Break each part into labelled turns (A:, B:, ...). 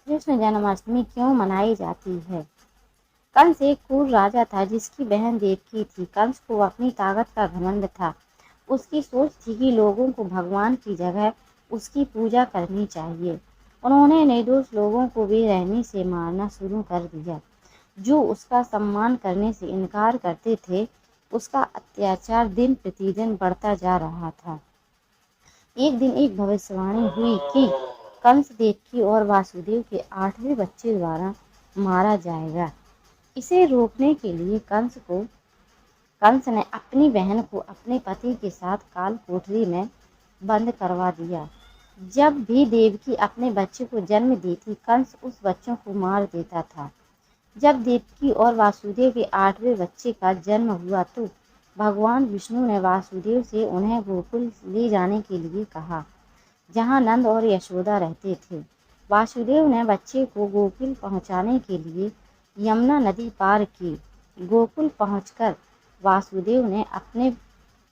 A: कृष्ण जन्माष्टमी क्यों मनाई जाती है? कंस एक क्रूर राजा था जिसकी बहन देवकी थी। कंस को अपनी ताकत का घमंड था। उसकी सोच थी कि लोगों को भगवान की जगह उसकी पूजा करनी चाहिए। उन्होंने निर्दोष लोगों को बेरहमी से मारना शुरू कर दिया। जो उसका सम्मान करने से इनकार करते थे, उसका अत्याचार दिन प्रतिदिन बढ़ता जा रहा था। एक दिन एक भविष्यवाणी हुई कि कंस, देवकी और वासुदेव के 8वें बच्चे द्वारा मारा जाएगा। इसे रोकने के लिए कंस ने अपनी बहन को अपने पति के साथ काल कोठरी में बंद करवा दिया। जब भी देवकी अपने बच्चे को जन्म देती, कंस उस बच्चों को मार देता था। जब देवकी और वासुदेव के 8वें बच्चे का जन्म हुआ तो भगवान विष्णु ने वासुदेव से उन्हें गोकुल ले जाने के लिए कहा, जहाँ नंद और यशोदा रहते थे। वासुदेव ने बच्चे को गोकुल पहुँचाने के लिए यमुना नदी पार की। गोकुल पहुँचकर वासुदेव ने अपने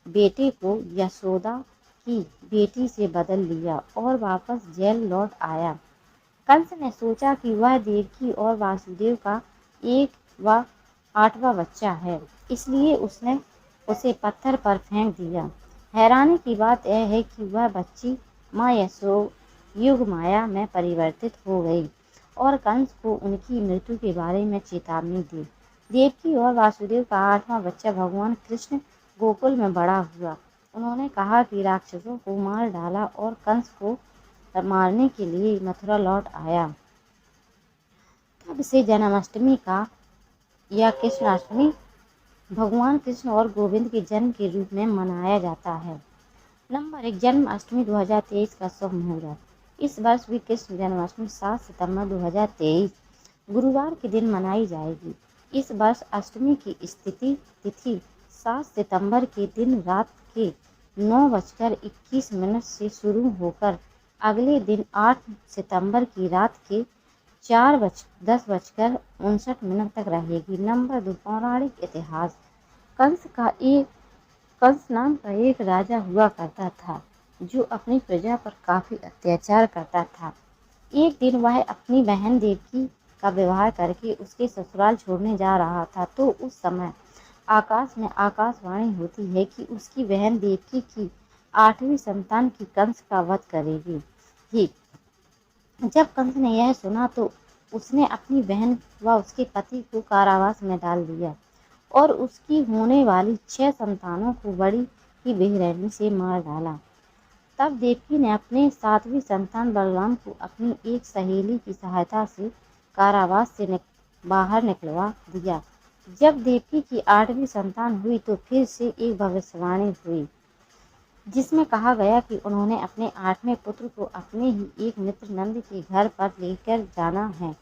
A: बेटे को यशोदा की बेटी से बदल लिया और वापस जेल लौट आया। कंस ने सोचा कि वह देवकी और वासुदेव का एक व 8वां बच्चा है, इसलिए उसने उसे पत्थर पर फेंक दिया। हैरानी की बात यह है कि वह बच्ची माँ युग माया में परिवर्तित हो गई और कंस को उनकी मृत्यु के बारे में चेतावनी दी। देवकी और वासुदेव का 8वां बच्चा भगवान कृष्ण गोकुल में बड़ा हुआ। उन्होंने कहा कि राक्षसों को मार डाला और कंस को मारने के लिए मथुरा लौट आया। तब से जन्माष्टमी का या कृष्णाष्टमी भगवान कृष्ण और गोविंद के जन्म के रूप में मनाया जाता है। नंबर 1, जन्माष्टमी 2023 का शुभ मुहूर्त। इस वर्ष भी कृष्ण जन्माष्टमी 7 सितंबर 2023 गुरुवार के दिन मनाई जाएगी। इस वर्ष अष्टमी की तिथि 7 सितंबर के दिन रात के 9:21 से शुरू होकर अगले दिन 8 सितंबर की रात के 10:59 तक रहेगी। नंबर 2, पौराणिक इतिहास। कंस नाम का एक राजा हुआ करता था जो अपनी प्रजा पर काफी अत्याचार करता था। एक दिन वह अपनी बहन देवकी का विवाह करके उसके ससुराल छोड़ने जा रहा था तो उस समय आकाश में आकाशवाणी होती है कि उसकी बहन देवकी की 8वीं संतान की कंस का वध करेगी। जब कंस ने यह सुना तो उसने अपनी बहन व उसके पति को कारावास में डाल दिया और उसकी होने वाली 6 संतानों को बड़ी ही बेरहमी से मार डाला। तब देवकी ने अपने 7वीं संतान बलराम को अपनी एक सहेली की सहायता से कारावास से बाहर निकलवा दिया। जब देवकी की 8वीं संतान हुई तो फिर से एक भविष्यवाणी हुई जिसमें कहा गया कि उन्होंने अपने 8वें पुत्र को अपने ही एक मित्र नंद के घर पर लेकर जाना है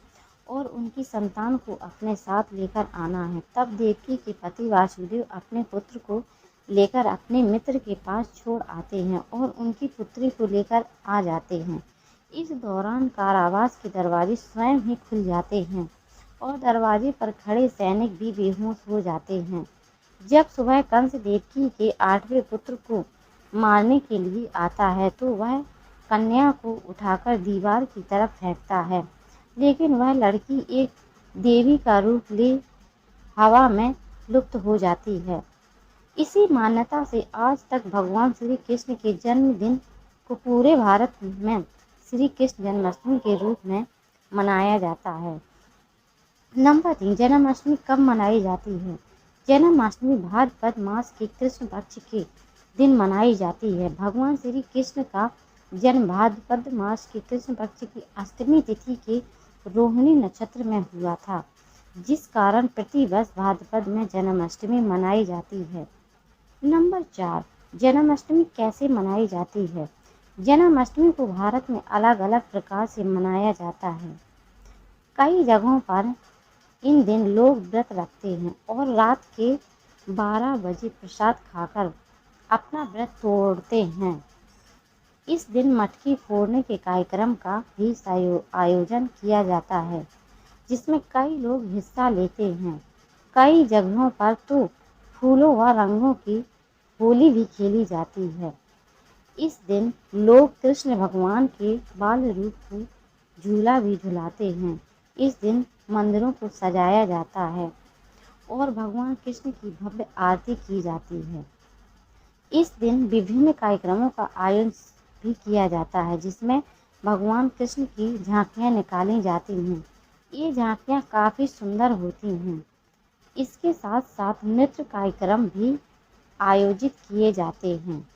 A: और उनकी संतान को अपने साथ लेकर आना है। तब देवकी के पति वासुदेव अपने पुत्र को लेकर अपने मित्र के पास छोड़ आते हैं और उनकी पुत्री को लेकर आ जाते हैं। इस दौरान कारावास के दरवाजे स्वयं ही खुल जाते हैं और दरवाजे पर खड़े सैनिक भी बेहोश हो जाते हैं। जब सुबह कंस देवकी के 8वें पुत्र को मारने के लिए आता है तो वह कन्या को उठाकर दीवार की तरफ फेंकता है, लेकिन वह लड़की एक देवी का रूप ले हवा में लुप्त हो जाती है। इसी मान्यता से आज तक भगवान श्री कृष्ण के जन्मदिन को पूरे भारत में श्री कृष्ण जन्माष्टमी के रूप में मनाया जाता है। नंबर 3, जन्माष्टमी कब मनाई जाती है? जन्माष्टमी भाद्रपद मास के कृष्ण पक्ष के दिन मनाई जाती है। भगवान श्री कृष्ण का जन्म भाद्रपद मास के कृष्ण पक्ष की अष्टमी तिथि के रोहिणी नक्षत्र में हुआ था, जिस कारण प्रतिवर्ष भाद्रपद में जन्माष्टमी मनाई जाती है। नंबर 4, जन्माष्टमी कैसे मनाई जाती है? जन्माष्टमी को भारत में अलग अलग प्रकार से मनाया जाता है। कई जगहों पर इन दिन लोग व्रत रखते हैं और रात के 12 बजे प्रसाद खाकर अपना व्रत तोड़ते हैं। इस दिन मटकी फोड़ने के कार्यक्रम का भी आयोजन किया जाता है, जिसमें कई लोग हिस्सा लेते हैं। कई जगहों पर तो फूलों व रंगों की होली भी खेली जाती है। इस दिन लोग कृष्ण भगवान के बाल रूप को झूला भी झुलाते हैं। इस दिन मंदिरों को सजाया जाता है और भगवान कृष्ण की भव्य आरती की जाती है। इस दिन विभिन्न कार्यक्रमों का आयोजन भी किया जाता है, जिसमें भगवान कृष्ण की झांकियाँ निकाली जाती हैं। ये झांकियाँ काफ़ी सुंदर होती हैं। इसके साथ साथ नृत्य कार्यक्रम भी आयोजित किए जाते हैं।